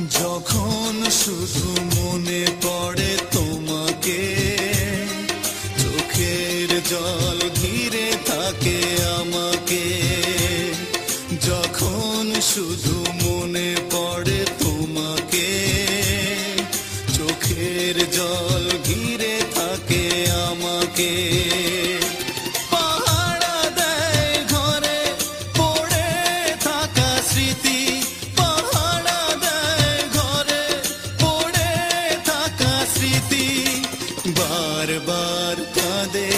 যখন শুধু মনে পড়ে তোমাকে, চোখের জল ঘিরে থাকে আমাকে। যখন শুধু মনে পড়ে তোমাকে, চোখের জল ঘিরে থাকে আমাকে। পাহারা দেয় ঘরে পড়ে থাকা স্মৃতি, পাহারা দেয় ঘরে পড়ে থাকা স্মৃতি। বারবার কাঁদে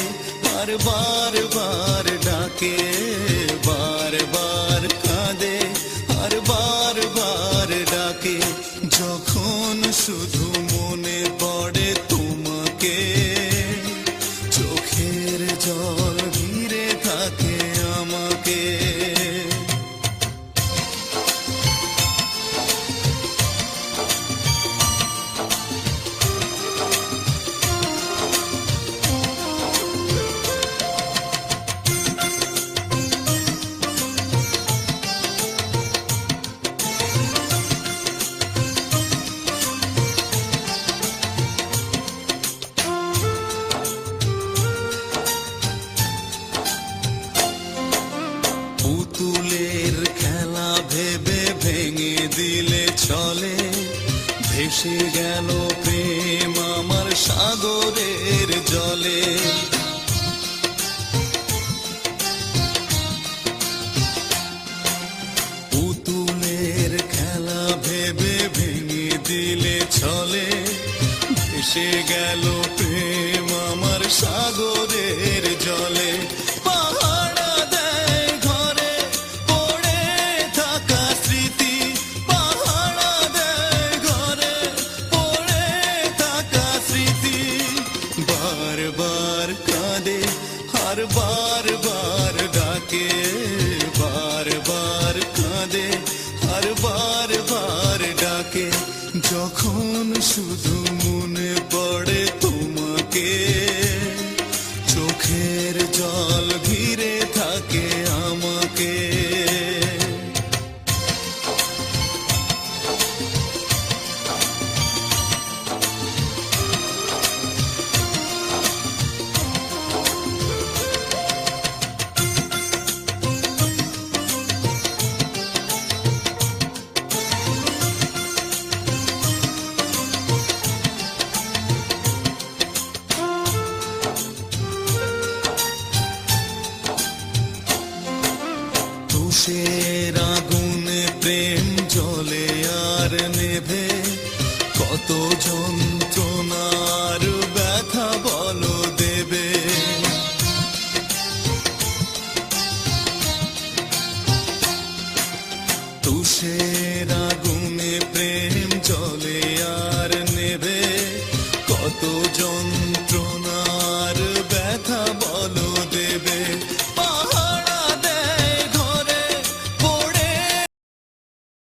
আর বারবার ডাকে, বারবার কাঁদে আর বারবার ডাকে। যখন শুধু মনে পড়ে তোমাকে, চোখের জল ঘিরে থাকে আমাকে। পুতুলের খেলা ভেবে ভেঙে দিলে চলে, ভেসে গেল প্রেম আমার সাগরের জলে। পুতুলের খেলা ভেবে ভেঙে দিলে চলে, ভেসে গেল প্রেম আমার সাগরের জলে। পাহারা দেয় ঘরে পড়ে থাকা স্মৃতি, পাহারা দেয় ঘরে পড়ে থাকা স্মৃতি। বারবার কাঁদে আর বারবার ডাকে, বারবার কাঁদে আর বারবার ডাকে। যখন শুধু মনে পড়ে তোমাকে, চোখের জল ঘিরে থাকে আমাকে। তুষের আগুনে প্রেম জ্বলে আর নেভে, কত যন্ত্রণার ব্যথা বলো দেবে। তুষের আগুনে প্রেম জ্বলে আর নেভে, কত যন্ত্রণা